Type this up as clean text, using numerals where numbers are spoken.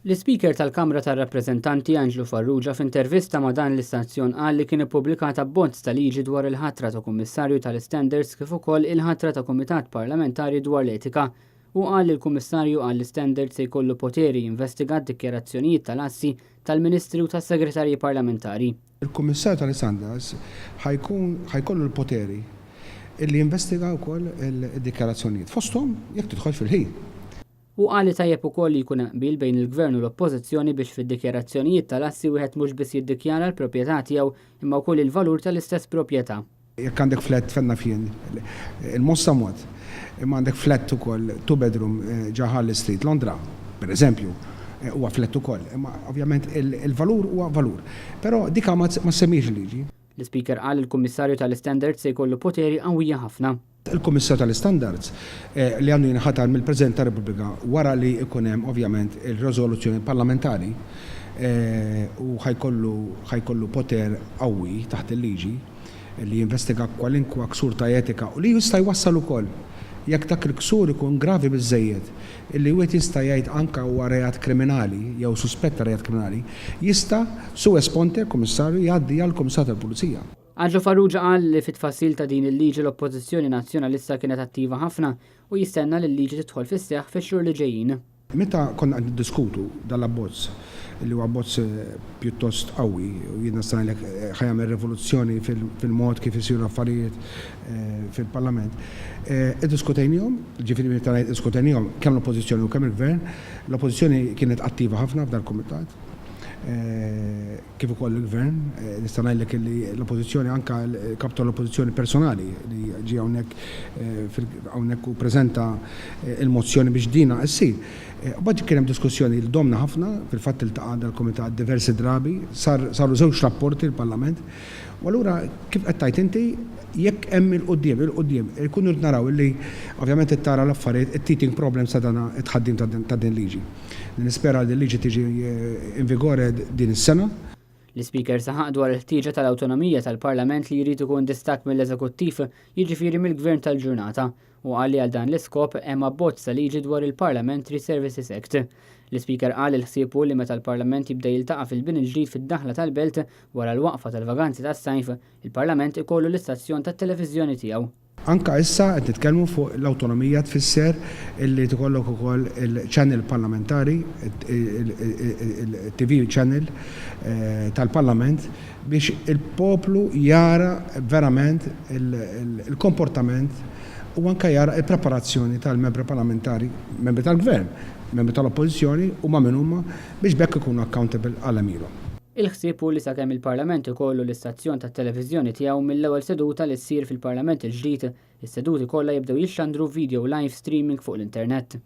L-Speaker tal-Kamra tar-Rappreżentanti Angelo Farrugia f'intervista ma' dan l-istazzjon qal li kien ippubblikata abbozz ta' liġi dwar il-ħatra ta' Kummissarju tal-Standards kif ukoll il-ħatra ta' Kumitat Parlamentari dwar l-Etika u qal li l-Kummissarju għall-Standards se jkollu poteri jinvestiga d-dikjarazzjonijiet tal-assi tal-Ministri u tas-Segretarji Parlamentari. Il-Kummissarju tal-Standards ħajkollu l-poteri illi jinvestiga wkoll id-dikjarazzjonijiet. Fosthom jekk tidħol fil-ħin. U qal li tajjeb ukoll li jkun qbil bejn il-Gvern u l-Oppożizzjoni biex fid-dikjarazzjonijiet tal-assi wieħed mhux biss jiddikjara l-proprjetà tiegħu imma wkoll il-valur tal-istess proprjetà. Jekk għandek flat fenna fien il-Mossa mod, imma għandek flat ukoll two bedroom ġa Harley Street, Londra, pereżempju, huwa flat ukoll, imma ovvjament il-valur huwa valur. Però dik ma semmix liġi. L-Speaker qal il-Kummissarju tal-Standards se jkollu poteri qawwija ħafna. Il-Kummissarju tal-Standards li għandu jinħatar mill-President ta' Repubblika wara li ikun hemm ovvjament il-riżoluzzjoni parlamentari u ħajkollu poter qawwi taħt il-liġi li jinvestiga kwalinkwa ksur ta' etika u li jista' jwassal ukoll jekk dak il-ksur ikun gravi biżżejjed illi wieħed jista' jgħid anke huwa reat kriminali jew suspetta reat kriminali jista' su esponte kummissarju jgħaddi għall-Kummissarju tal-Pulizija. Angelo Farrugia qal li fit-tfassil ta' din il-liġi l-Oppożizzjoni Nazzjonalista kienet attiva ħafna u jistenna li l-liġi tidħol fis-seħħ fix-xhur li ġejjin. Meta konna niddiskutu dal-abbozz li huwa abbozz pjuttost qawwi u jiena stanlek ħajjagħmel rivoluzzjoni fil-mod kif isiru affarijiet fil-Parlament. Iddiskutejnihom, ġifieri meta ngħid diskutejnihom kemm l-Oppożizzjoni u kemm il-Gvern, l-Oppożizzjoni kienet attiva ħafna f'dan il-Kumitat. Kif ukoll il-Gvern, nista' ngħidlek li l-Oppożizzjoni anke l-kap tal-Oppożizzjoni personali li ġie hawnhekk u preżenta il-mozzjoni biex dina issir. Bad kien hemm diskussjoni l domna ħafna fil-fatt iltaqa' dal-Kumitat diversi drabi, saru żewġ rapporti l-Parlament. U allura kif qed tgħid inti jekk hemm il-qudiem ikunu naraw li ovvjament tara l-affarijiet it-teething problems ta' dan it-tħaddim ta' din liġi. Nispera li l-liġi tiġi in vigore din is-sena. L-Speaker saħaq dwar il-ħtieġa tal-awtonomija tal-Parlament li jrid ikun distakk mill-Eżekuttiv jiġifieri mill-Gvern tal-Ġurnata u qal li għal dan l-iskop hemm abbozz ta' liġi dwar il-Parliamentary Services Act. L-Speaker qal il-ħsiebu li meta l-Parlament jibda jiltaqa' fil-bini ġdid fid-daħla tal-Belt wara l-waqfa tal-vaganzi tas-sajf, il-Parlament ikollu l-istazzjon tat-televiżjoni tiegħu. Anka issa qed nitkellmu fuq l-awtonomija tfisser illi tikollok ukoll il-channel parlamentari, il-TV channel tal-Parlament biex il-poplu jara verament il-komportament u anke jara il-preparazzjoni tal-membri parlamentari, membri tal-Gvern, membri tal-Oppożizzjoni u ma' min huma biex bekk ikunu accountable għal amilu. Il-ħsieb hu li sakemm il-Parlament ikollu l-istazzjon tat-televiżjoni tiegħu mill-ewwel seduta li ssir fil-Parlament il-ġdid, is-seduti kollha jibdew jixxandru video live streaming fuq l-Internet.